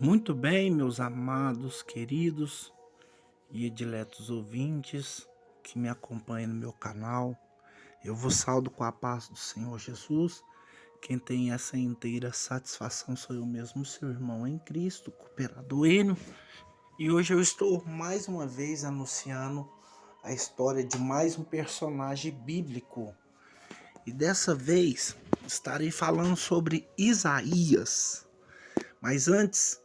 Muito bem, meus amados, queridos e diletos ouvintes que me acompanham no meu canal. Eu vos saúdo com a paz do Senhor Jesus. Quem tem essa inteira satisfação sou eu mesmo, seu irmão em Cristo, cooperador Enio. E hoje eu estou mais uma vez anunciando a história de mais um personagem bíblico. E dessa vez estarei falando sobre Isaías. Mas antes,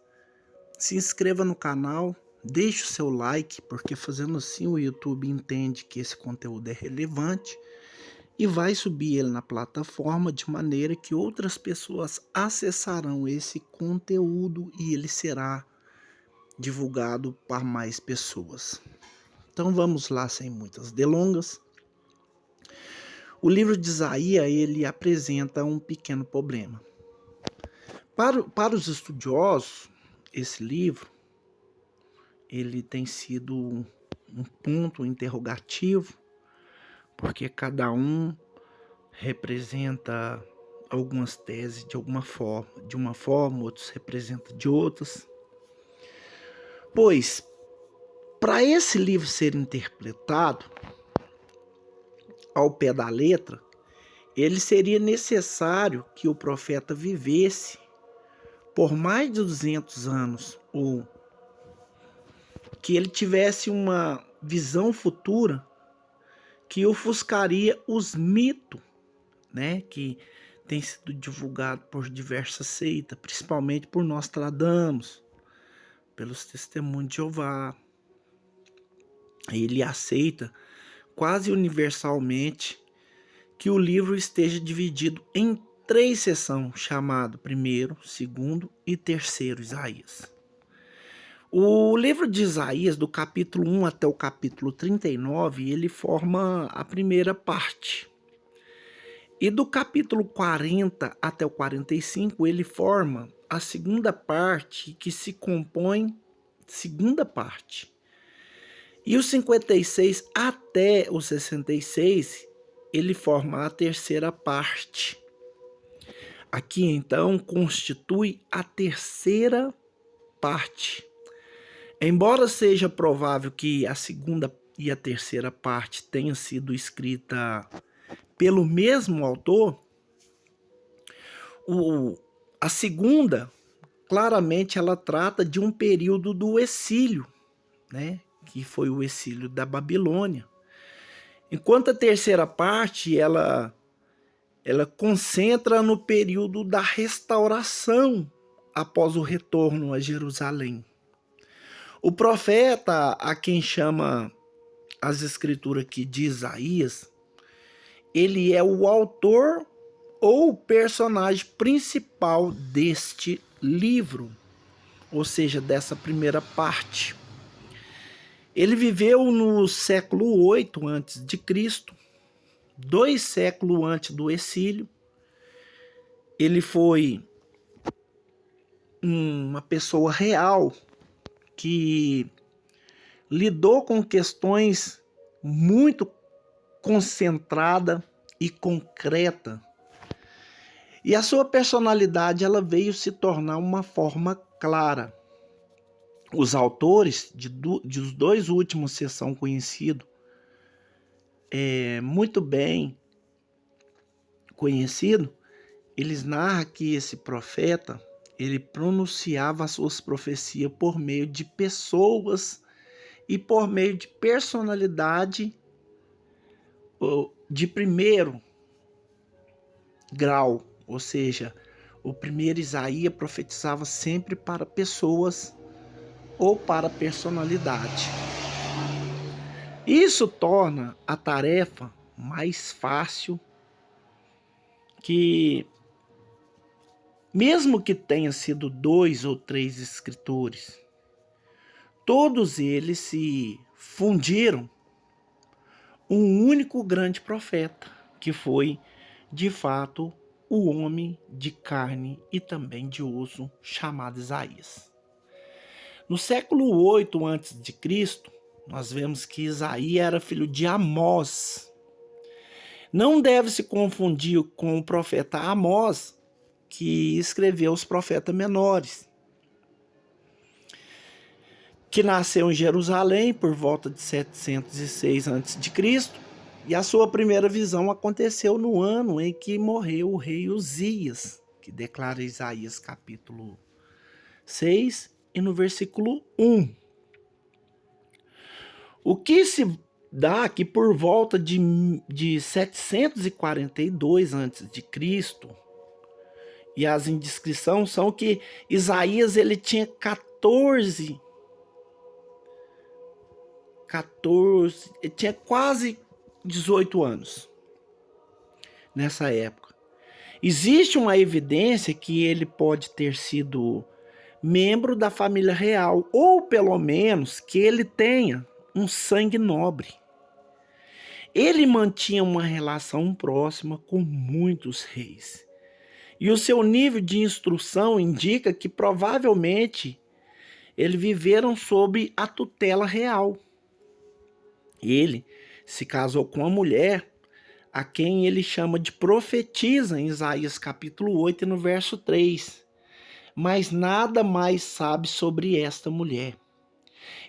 se inscreva no canal, deixe o seu like, porque fazendo assim o YouTube entende que esse conteúdo é relevante e vai subir ele na plataforma de maneira que outras pessoas acessarão esse conteúdo e ele será divulgado para mais pessoas. Então vamos lá, sem muitas delongas. O livro de Isaías, ele apresenta um pequeno problema. Para os estudiosos, esse livro ele tem sido um ponto interrogativo, porque cada um representa algumas teses de uma forma, outros representam de outras. Pois, para esse livro ser interpretado ao pé da letra, ele seria necessário que o profeta vivesse por mais de 200 anos, ou que ele tivesse uma visão futura que ofuscaria os mitos, né, que tem sido divulgado por diversas seitas, principalmente por Nostradamus, pelos testemunhos de Jeová. Ele aceita quase universalmente que o livro esteja dividido em 3 seções, chamado primeiro, segundo e terceiro Isaías. O livro de Isaías, do capítulo 1 até o capítulo 39, ele forma a primeira parte. E do capítulo 40 até o 45, ele forma a segunda parte, que se compõe segunda parte. E o 56 até o 66, ele forma a terceira parte. Aqui, então, constitui a terceira parte. Embora seja provável que a segunda e a terceira parte tenham sido escrita pelo mesmo autor, a segunda, claramente, ela trata de um período do exílio, né? Que foi o exílio da Babilônia. Enquanto a terceira parte, ela concentra no período da restauração após o retorno a Jerusalém. O profeta, a quem chama as escrituras aqui de Isaías, ele é o autor ou personagem principal deste livro, ou seja, dessa primeira parte. Ele viveu no século 8 antes de Cristo, 2 séculos antes do exílio. Ele foi uma pessoa real que lidou com questões muito concentrada e concreta. E a sua personalidade ela veio se tornar uma forma clara. Os autores dos 2 últimos que são conhecidos, muito bem conhecido, eles narram que esse profeta ele pronunciava as suas profecias por meio de pessoas e por meio de personalidade de primeiro grau, ou seja, o primeiro Isaías profetizava sempre para pessoas ou para personalidade. Isso torna a tarefa mais fácil, que mesmo que tenha sido 2 ou 3 escritores, todos eles se fundiram um único grande profeta, que foi, de fato, o homem de carne e também de osso chamado Isaías. No século 8 a.C., nós vemos que Isaías era filho de Amós. Não deve se confundir com o profeta Amós, que escreveu os profetas menores. que nasceu em Jerusalém por volta de 706 a.C., e a sua primeira visão aconteceu no ano em que morreu o rei Uzias, que declara Isaías capítulo 6 e no versículo 1. O que se dá que por volta de 742 a.C., e as indiscrições são que Isaías ele tinha 14, ele tinha quase 18 anos nessa época. Existe uma evidência que ele pode ter sido membro da família real, ou pelo menos que ele tenha um sangue nobre. Ele mantinha uma relação próxima com muitos reis. E o seu nível de instrução indica que provavelmente eles viveram sob a tutela real. Ele se casou com uma mulher a quem ele chama de profetisa em Isaías capítulo 8 no verso 3. Mas nada mais sabe sobre esta mulher.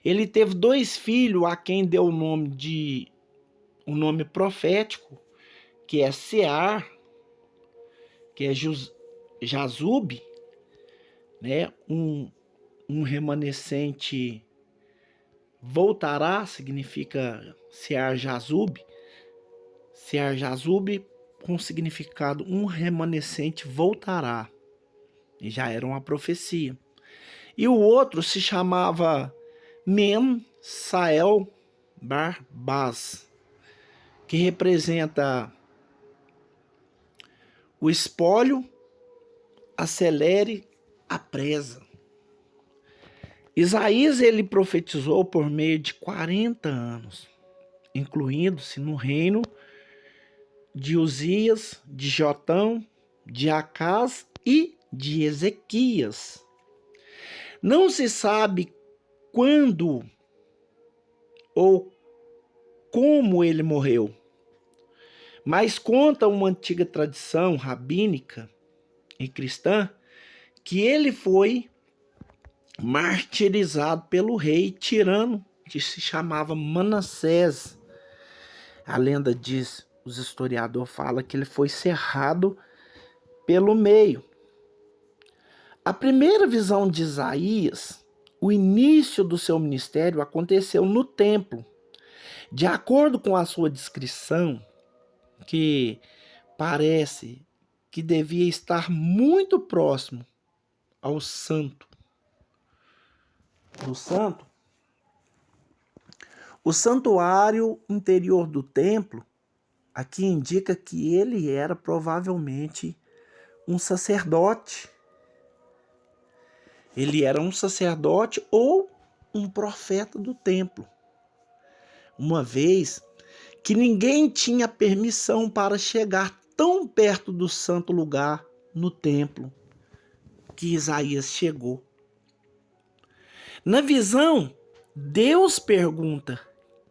Ele teve 2 filhos a quem deu o nome profético, que é Sear, que é Jazub, né? Um remanescente voltará, significa Sear Jazub. Sear Jazub com significado um remanescente voltará. E já era uma profecia. E o outro se chamava Men-Sael Bar-Baz, que representa o espólio, acelere a presa. Isaías ele profetizou por meio de 40 anos, incluindo-se no reino de Uzias, de Jotão, de Acaz e de Ezequias. Não se sabe quando ou como ele morreu, mas conta uma antiga tradição rabínica e cristã que ele foi martirizado pelo rei tirano que se chamava Manassés. A lenda diz, os historiadores falam que ele foi cerrado pelo meio. A primeira visão de Isaías, o início do seu ministério aconteceu no templo. De acordo com a sua descrição, que parece que devia estar muito próximo ao santo. O santuário interior do templo aqui indica que ele era provavelmente um sacerdote. Ele era um sacerdote ou um profeta do templo. Uma vez que ninguém tinha permissão para chegar tão perto do santo lugar no templo que Isaías chegou. Na visão, Deus pergunta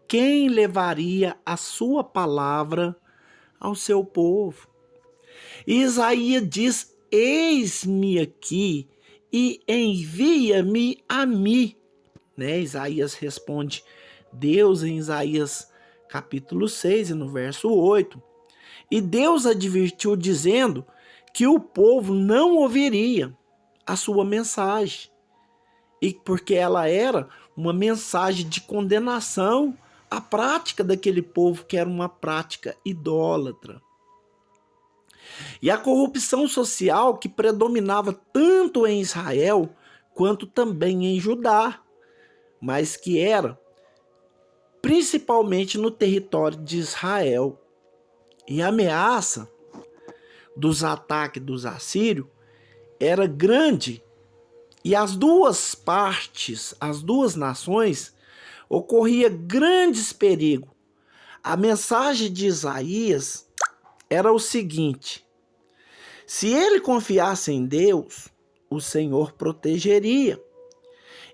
quem levaria a sua palavra ao seu povo. E Isaías diz: eis-me aqui e envia-me a mim. Né? Isaías responde Deus em Isaías capítulo 6 e no verso 8. E Deus advertiu dizendo que o povo não ouviria a sua mensagem, e porque ela era uma mensagem de condenação à prática daquele povo, que era uma prática idólatra. E a corrupção social que predominava tanto em Israel quanto também em Judá, mas que era principalmente no território de Israel. E a ameaça dos ataques dos assírios era grande, e as duas partes, as duas nações, ocorria grandes perigos. A mensagem de Isaías era o seguinte: se ele confiasse em Deus, o Senhor protegeria.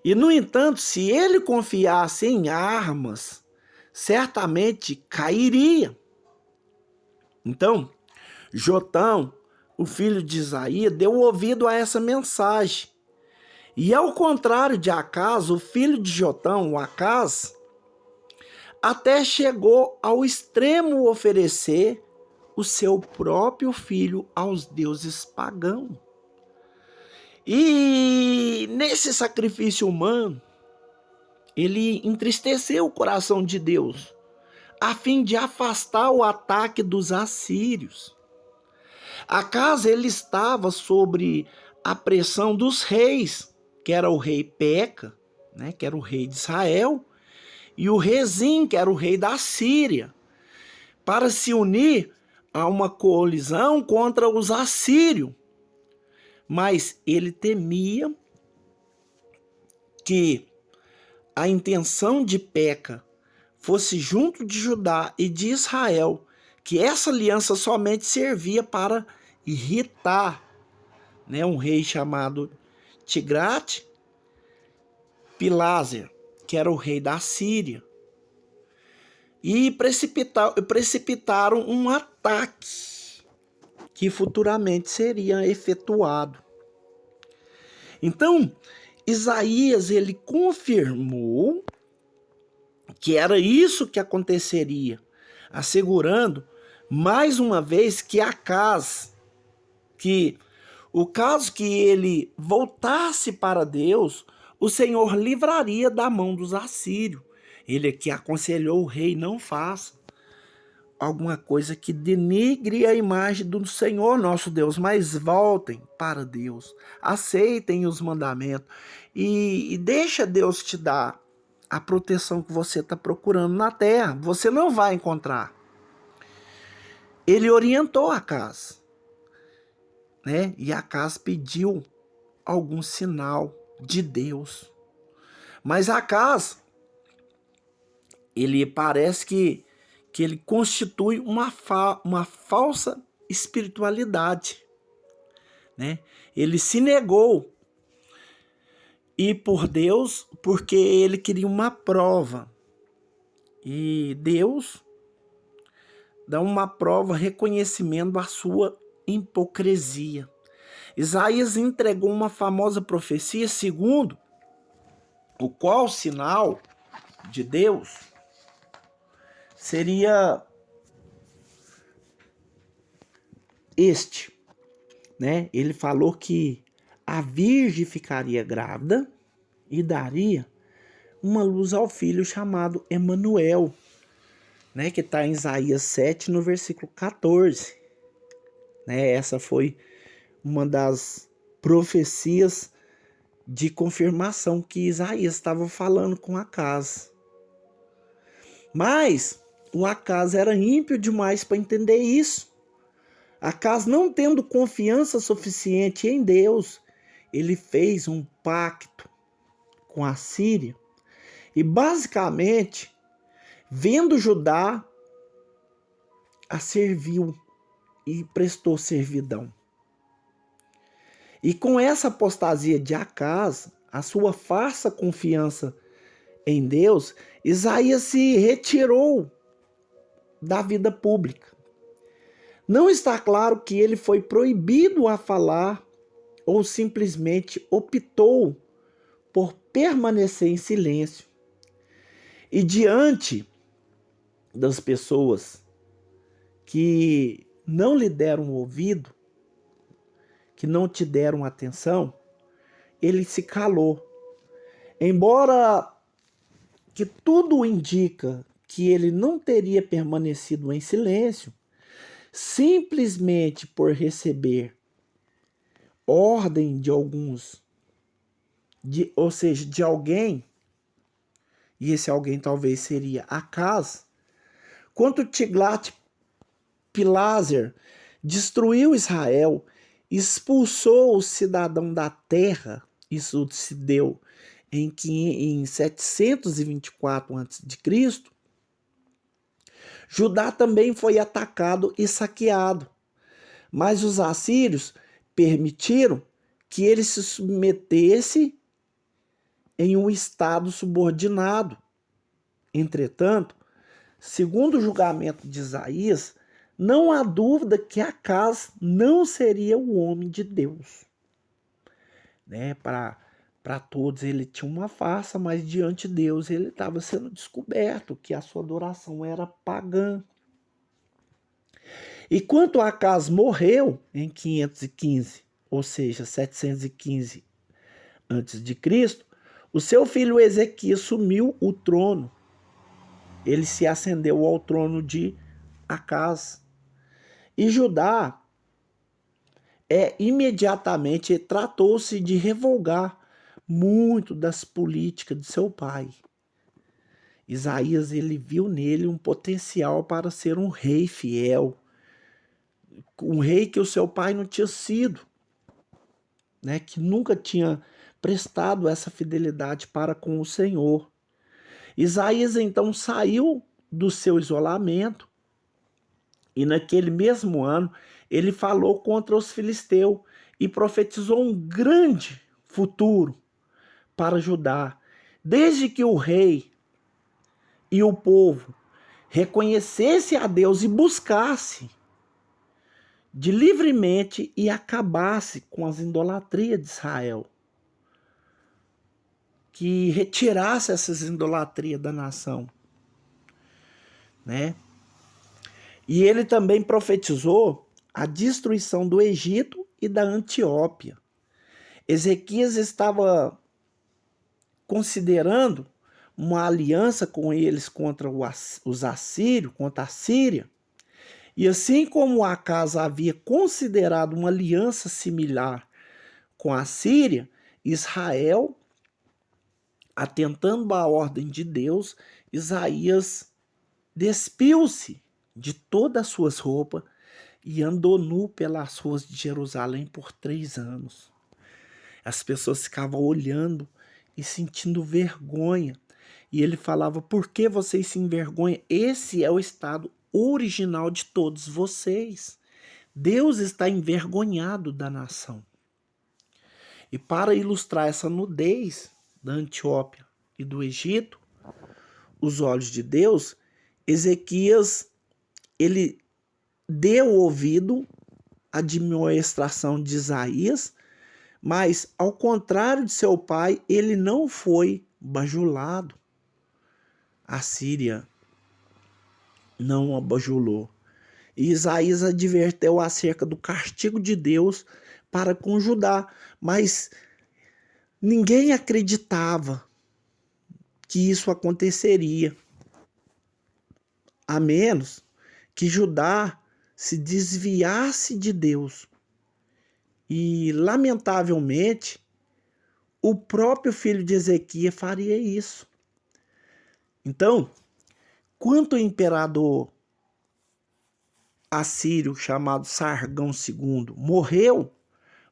E, no entanto, se ele confiasse em armas, certamente cairia. Então, Jotão, o filho de Isaías, deu ouvido a essa mensagem. E ao contrário de Acaz, o filho de Jotão, o Acaz, até chegou ao extremo oferecer o seu próprio filho aos deuses pagãos. E nesse sacrifício humano, ele entristeceu o coração de Deus, a fim de afastar o ataque dos assírios. Acaz ele estava sobre a pressão dos reis, que era o rei Peca, né, que era o rei de Israel, e o Rezim, que era o rei da Síria, para se unir a uma coalizão contra os assírios. Mas ele temia que a intenção de Peca fosse junto de Judá e de Israel, que essa aliança somente servia para irritar, né, um rei chamado Tiglat-Pileser, que era o rei da Síria, e precipitaram um ataque que futuramente seria efetuado. Então, Isaías ele confirmou que era isso que aconteceria, assegurando mais uma vez que o caso que ele voltasse para Deus, o Senhor livraria da mão dos assírios. Ele aqui aconselhou o rei: não faça alguma coisa que denigre a imagem do Senhor nosso Deus, mas voltem para Deus, aceitem os mandamentos e deixa Deus te dar a proteção que você está procurando na terra. Você não vai encontrar. Ele orientou Acaz, né? E Acaz pediu algum sinal de Deus. Mas Acaz, ele parece que ele constitui uma falsa espiritualidade, né? Ele se negou ir por Deus porque ele queria uma prova. E Deus dá uma prova reconhecendo a sua hipocrisia. Isaías entregou uma famosa profecia segundo o qual sinal de Deus seria este, né? Ele falou que a virgem ficaria grávida e daria uma luz ao filho chamado Emanuel, né? Que está em Isaías 7, no versículo 14. Né? Essa foi uma das profecias de confirmação que Isaías estava falando com Acaz. Mas o Acaz era ímpio demais para entender isso. Acaz, não tendo confiança suficiente em Deus, ele fez um pacto com a Síria e basicamente, vendo Judá, a serviu e prestou servidão. E com essa apostasia de Acaz, a sua falsa confiança em Deus, Isaías se retirou da vida pública. Não está claro que ele foi proibido a falar ou simplesmente optou por permanecer em silêncio. E diante das pessoas que não lhe deram ouvido, que não te deram atenção, ele se calou. Embora que tudo indica que ele não teria permanecido em silêncio, simplesmente por receber ordem de alguns, ou seja, de alguém, e esse alguém talvez seria Acaz, quando Tiglat-Pileser destruiu Israel, expulsou o cidadão da terra, isso se deu em 724 a.C., Judá também foi atacado e saqueado, mas os assírios permitiram que ele se submetesse em um estado subordinado. Entretanto, segundo o julgamento de Isaías, não há dúvida que Acaz não seria o homem de Deus. Né? Para Para todos ele tinha uma farsa, mas diante de Deus ele estava sendo descoberto que a sua adoração era pagã. E quando Acas morreu em 515, ou seja, 715 a.C., o seu filho Ezequias assumiu o trono. Ele se ascendeu ao trono de Acas. E Judá imediatamente tratou-se de revogar muito das políticas de seu pai. Isaías ele viu nele um potencial para ser um rei fiel, um rei que o seu pai não tinha sido, né? Que nunca tinha prestado essa fidelidade para com o Senhor. Isaías então saiu do seu isolamento e naquele mesmo ano ele falou contra os filisteus e profetizou um grande futuro para Judá, desde que o rei e o povo reconhecesse a Deus e buscasse de livremente e acabasse com as idolatrias de Israel, que retirasse essas idolatrias da nação, né? E ele também profetizou a destruição do Egito e da Etiópia. Ezequias estava considerando uma aliança com eles contra os assírios, contra a Síria. E assim como Acas havia considerado uma aliança similar com a Síria, Israel, atentando à ordem de Deus, Isaías despiu-se de todas as suas roupas e andou nu pelas ruas de Jerusalém por 3 anos. As pessoas ficavam olhando e sentindo vergonha. E ele falava: por que vocês se envergonham? Esse é o estado original de todos vocês. Deus está envergonhado da nação. E para ilustrar essa nudez da Etiópia e do Egito, os olhos de Deus, Ezequias ele deu ouvido à admoestação de Isaías, mas ao contrário de seu pai, ele não foi bajulado. A Síria não o bajulou. E Isaías adverteu acerca do castigo de Deus para com Judá, mas ninguém acreditava que isso aconteceria, a menos que Judá se desviasse de Deus. E, lamentavelmente, o próprio filho de Ezequias faria isso. Então, quando o imperador assírio chamado Sargão II morreu,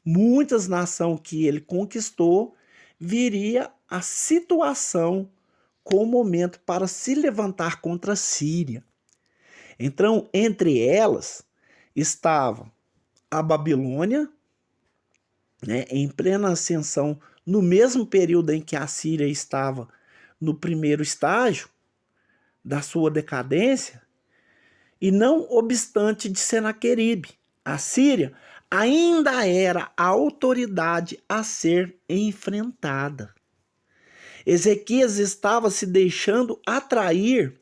muitas nações que ele conquistou viria a situação com o momento para se levantar contra a Síria. Então, entre elas estava a Babilônia, né, em plena ascensão, no mesmo período em que a Síria estava no primeiro estágio da sua decadência, e não obstante de Senaqueribe, a Síria ainda era a autoridade a ser enfrentada. Ezequias estava se deixando atrair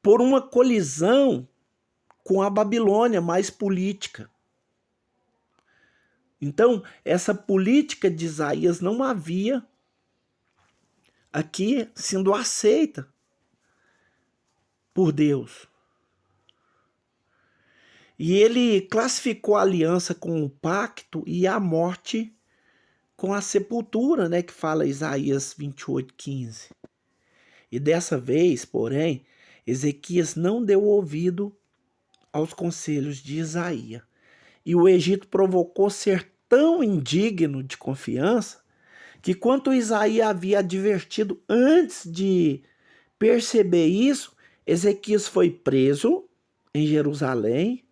por uma colisão com a Babilônia mais política. Então, essa política de Isaías não havia aqui sendo aceita por Deus. E ele classificou a aliança com o pacto e a morte com a sepultura, né, que fala Isaías 28:15. E dessa vez, porém, Ezequias não deu ouvido aos conselhos de Isaías. E o Egito provocou ser tão indigno de confiança que, quanto Isaías havia advertido antes de perceber isso, Ezequias foi preso em Jerusalém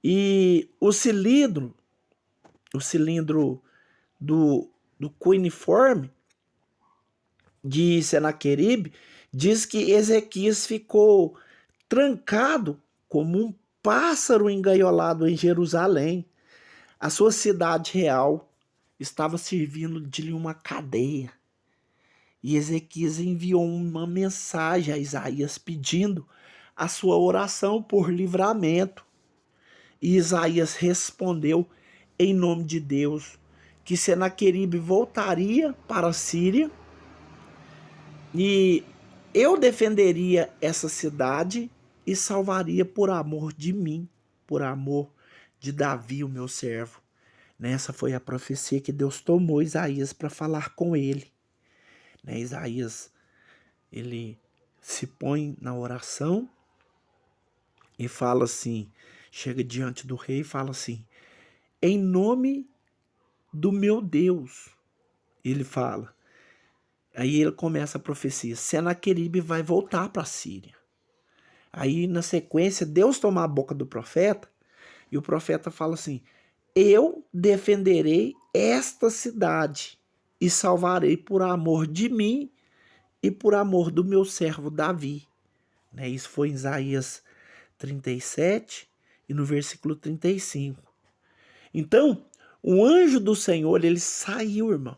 e o cilindro do cuneiforme de Senaqueribe diz que Ezequias ficou trancado como um pássaro engaiolado em Jerusalém, a sua cidade real. estava servindo de uma cadeia. E Ezequias enviou uma mensagem a Isaías pedindo a sua oração por livramento. E Isaías respondeu em nome de Deus que Senaqueribe voltaria para a Síria e eu defenderia essa cidade e salvaria por amor de mim, por amor de Davi, o meu servo. Essa foi a profecia que Deus tomou Isaías para falar com ele. Isaías, ele se põe na oração e fala assim, chega diante do rei e fala assim, em nome do meu Deus, ele fala. Aí ele começa a profecia, Senaqueribe vai voltar para a Síria. Aí na sequência, Deus toma a boca do profeta e o profeta fala assim, eu defenderei esta cidade e salvarei por amor de mim e por amor do meu servo Davi. Isso foi em Isaías 37 e no versículo 35. Então, o anjo do Senhor, ele saiu, irmão,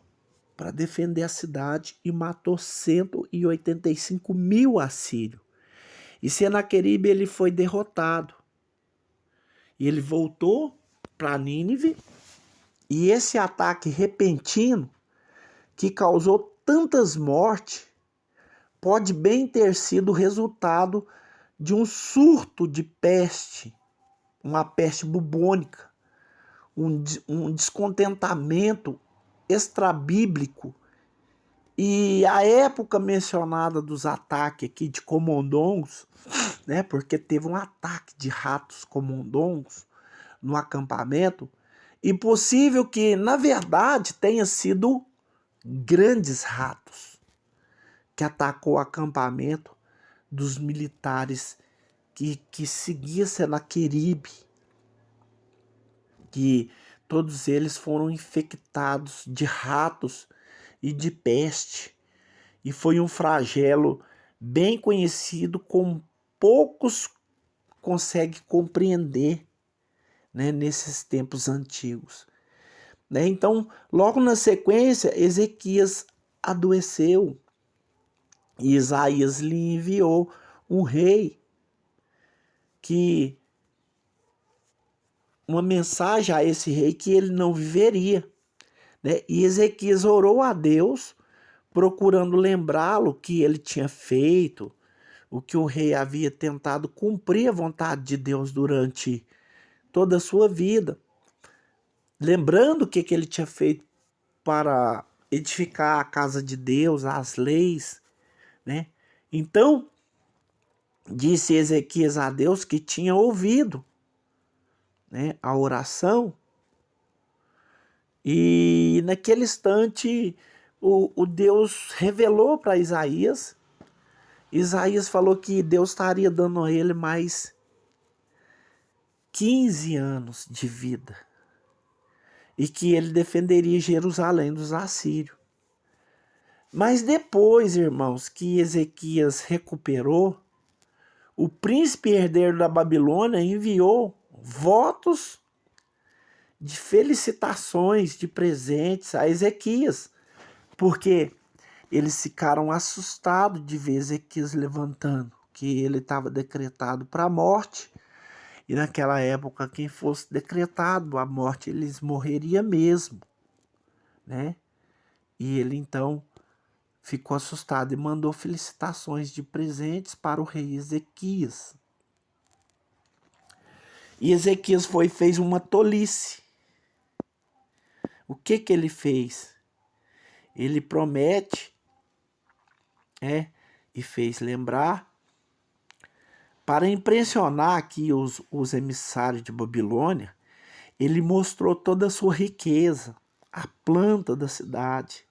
para defender a cidade e matou 185 mil assírios. E Senaqueribe, ele foi derrotado. E ele voltou para Nínive. E esse ataque repentino, que causou tantas mortes, pode bem ter sido resultado de um surto de peste, uma peste bubônica, um descontentamento extrabíblico. E a época mencionada dos ataques aqui de comondongos, porque teve um ataque de ratos comondongos no acampamento, e possível que, na verdade, tenha sido grandes ratos que atacou o acampamento dos militares que seguia Senaqueribe, que todos eles foram infectados de ratos e de peste. E foi um flagelo bem conhecido, como poucos conseguem compreender, nesses tempos antigos. Então, logo na sequência, Ezequias adoeceu e Isaías lhe enviou um rei uma mensagem a esse rei que ele não viveria. E Ezequias orou a Deus, procurando lembrá-lo que ele tinha feito, o que o rei havia tentado cumprir a vontade de Deus durante toda a sua vida. Lembrando o que ele tinha feito para edificar a casa de Deus, as leis. Então, disse Ezequias a Deus que tinha ouvido a oração. E naquele instante, o Deus revelou para Isaías. Isaías falou que Deus estaria dando a ele mais 15 anos de vida. E que ele defenderia Jerusalém dos assírios. Mas depois, irmãos, que Ezequias recuperou, o príncipe herdeiro da Babilônia enviou votos de felicitações, de presentes a Ezequias, porque eles ficaram assustados de ver Ezequias levantando, que ele estava decretado para a morte, e naquela época quem fosse decretado a morte, eles morreria mesmo, E ele então ficou assustado e mandou felicitações de presentes para o rei Ezequias. E Ezequias fez uma tolice. O que ele fez? Ele promete, e fez lembrar, para impressionar aqui os emissários de Babilônia, ele mostrou toda a sua riqueza, a planta da cidade.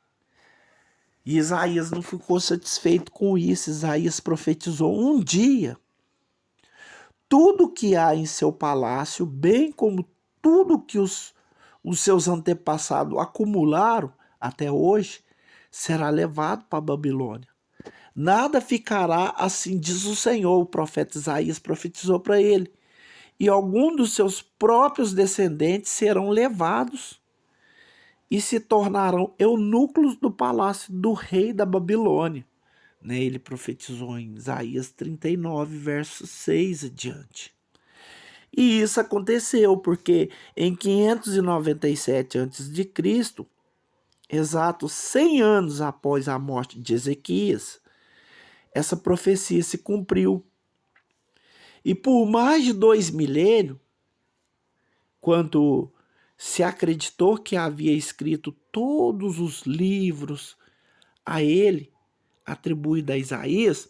E Isaías não ficou satisfeito com isso. Isaías profetizou: um dia, tudo que há em seu palácio, bem como tudo que os seus antepassados acumularam até hoje, será levado para a Babilônia. Nada ficará assim, diz o Senhor. O profeta Isaías profetizou para ele. E alguns dos seus próprios descendentes serão levados. e se tornarão eunucos do palácio do rei da Babilônia. Né? Ele profetizou em Isaías 39, verso 6 adiante. E isso aconteceu porque em 597 a.C., exatos 100 anos após a morte de Ezequias, essa profecia se cumpriu. E por mais de 2 milênios, quando se acreditou que havia escrito todos os livros a ele, atribuído a Isaías,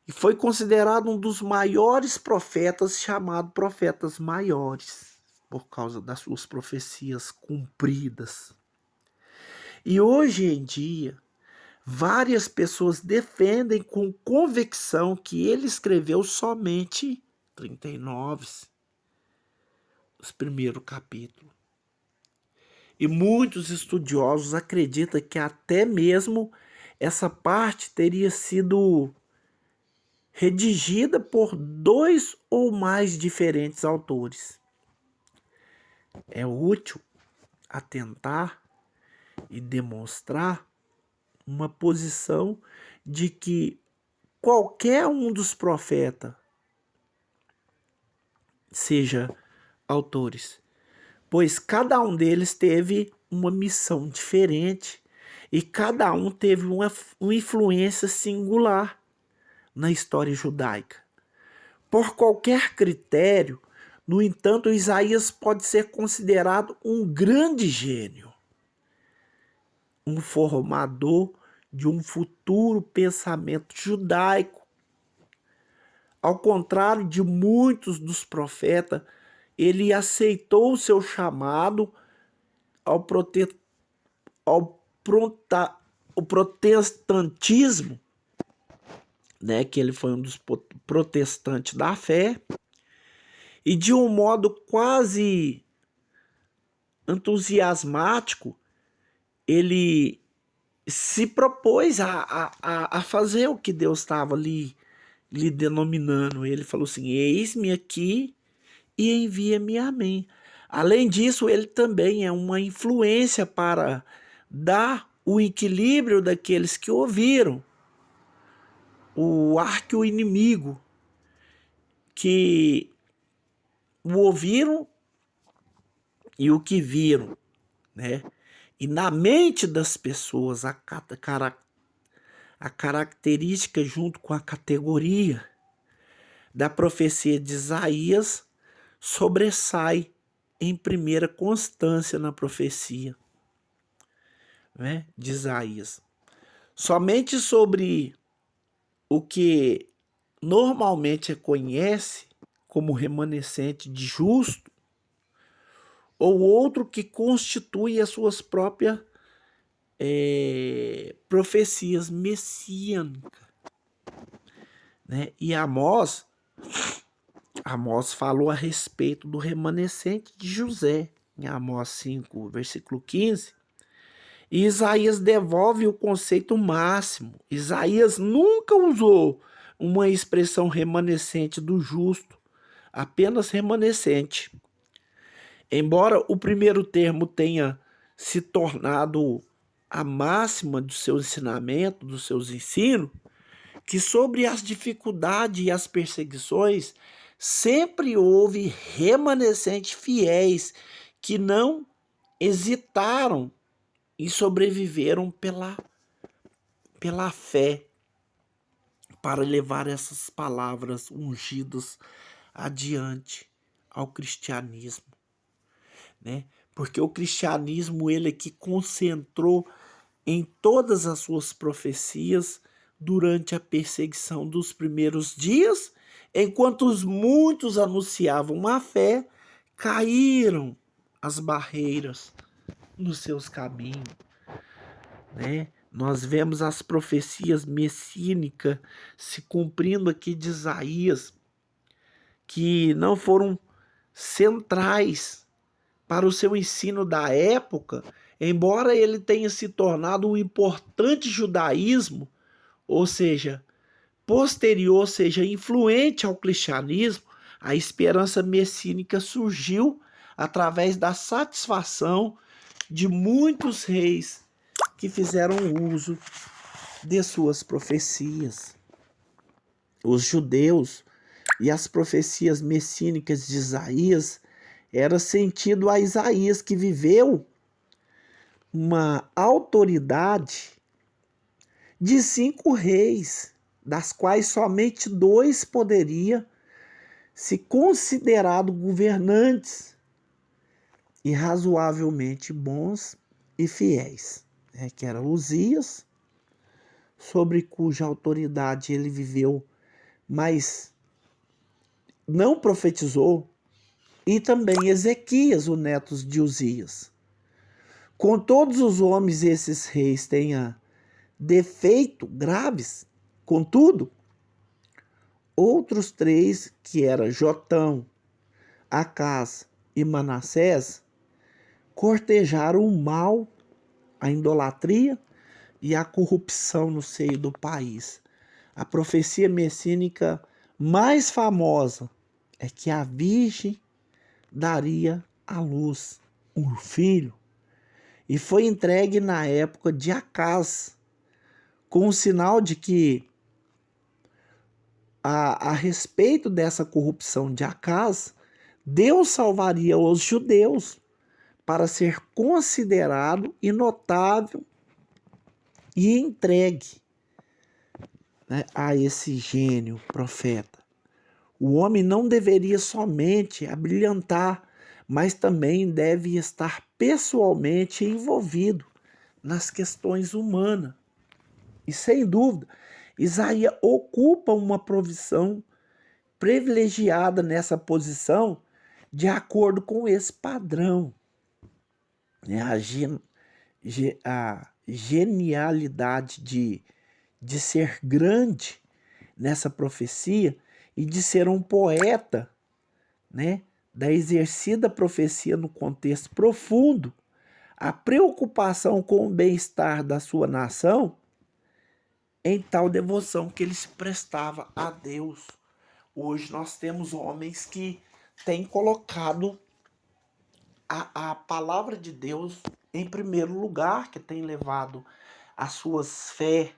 e foi considerado um dos maiores profetas, chamado profetas maiores, por causa das suas profecias cumpridas. E hoje em dia, várias pessoas defendem com convicção que ele escreveu somente 39, os primeiros capítulos. E muitos estudiosos acreditam que até mesmo essa parte teria sido redigida por 2 ou mais diferentes autores. É útil atentar e demonstrar uma posição de que qualquer um dos profetas seja autores, pois cada um deles teve uma missão diferente e cada um teve uma influência singular na história judaica. Por qualquer critério, no entanto, Isaías pode ser considerado um grande gênio, um formador de um futuro pensamento judaico. Ao contrário de muitos dos profetas, ele aceitou o seu chamado ao protestantismo, né, que ele foi um dos protestantes da fé, e de um modo quase entusiasmático, ele se propôs a fazer o que Deus estava lhe denominando. Ele falou assim: eis-me aqui e envia-me a mim. Além disso, ele também é uma influência para dar o equilíbrio daqueles que ouviram, o arco inimigo, que o ouviram e o que viram, né? E na mente das pessoas, a característica junto com a categoria da profecia de Isaías sobressai em primeira constância na profecia, né, de Isaías. Somente sobre o que normalmente conhece como remanescente de justo, ou outro que constitui as suas próprias profecias messiânicas. Né? E Amós falou a respeito do remanescente de José, em Amós 5, versículo 15. E Isaías devolve o conceito máximo. Isaías nunca usou uma expressão remanescente do justo, apenas remanescente. Embora o primeiro termo tenha se tornado a máxima do seu ensinamento, dos seus ensinos, que sobre as dificuldades e as perseguições sempre houve remanescentes fiéis que não hesitaram e sobreviveram pela fé para levar essas palavras ungidas adiante ao cristianismo. Né? Porque o cristianismo, ele é que concentrou em todas as suas profecias durante a perseguição dos primeiros dias, enquanto muitos anunciavam a fé, caíram as barreiras nos seus caminhos. Né? Nós vemos as profecias messiânicas se cumprindo aqui de Isaías, que não foram centrais para o seu ensino da época, embora ele tenha se tornado um importante judaísmo, ou seja, posterior, seja influente ao cristianismo, a esperança messiânica surgiu através da satisfação de muitos reis que fizeram uso de suas profecias. Os judeus e as profecias messínicas de Isaías era sentido a Isaías, que viveu uma autoridade de 5 reis, das quais somente 2 poderia se considerado governantes e razoavelmente bons e fiéis, né? Que era Uzias, sobre cuja autoridade ele viveu, mas não profetizou, e também Ezequias, o neto de Uzias. Com todos os homens esses reis tenha defeito graves, contudo, outros 3, que eram Jotão, Acás e Manassés, cortejaram o mal, a idolatria e a corrupção no seio do país. A profecia messínica mais famosa é que a Virgem daria à luz um filho, e foi entregue na época de Acás, com o sinal de que a respeito dessa corrupção de Acás, Deus salvaria os judeus para ser considerado e notável e entregue, né, a esse gênio profeta. O homem não deveria somente abrilhantar, mas também deve estar pessoalmente envolvido nas questões humanas. E sem dúvida, Isaías ocupa uma provisão privilegiada nessa posição, de acordo com esse padrão. A genialidade de ser grande nessa profecia e de ser um poeta, né, da exercida profecia no contexto profundo, a preocupação com o bem-estar da sua nação, em tal devoção que ele se prestava a Deus. Hoje nós temos homens que têm colocado a palavra de Deus em primeiro lugar, que têm levado as suas fé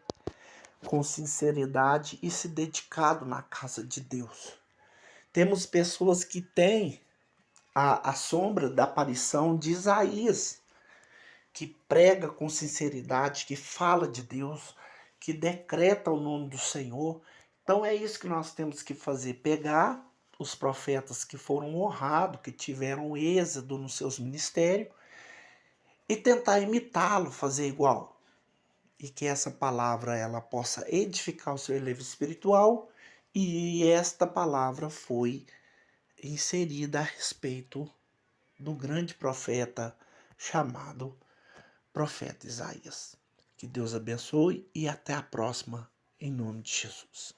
com sinceridade e se dedicado na casa de Deus. Temos pessoas que têm a sombra da aparição de Isaías, que prega com sinceridade, que fala de Deus, que decreta o nome do Senhor. Então é isso que nós temos que fazer, pegar os profetas que foram honrados, que tiveram êxito nos seus ministérios, e tentar imitá-lo, fazer igual. E que essa palavra ela possa edificar o seu elevo espiritual, e esta palavra foi inserida a respeito do grande profeta chamado profeta Isaías. Que Deus abençoe e até a próxima, em nome de Jesus.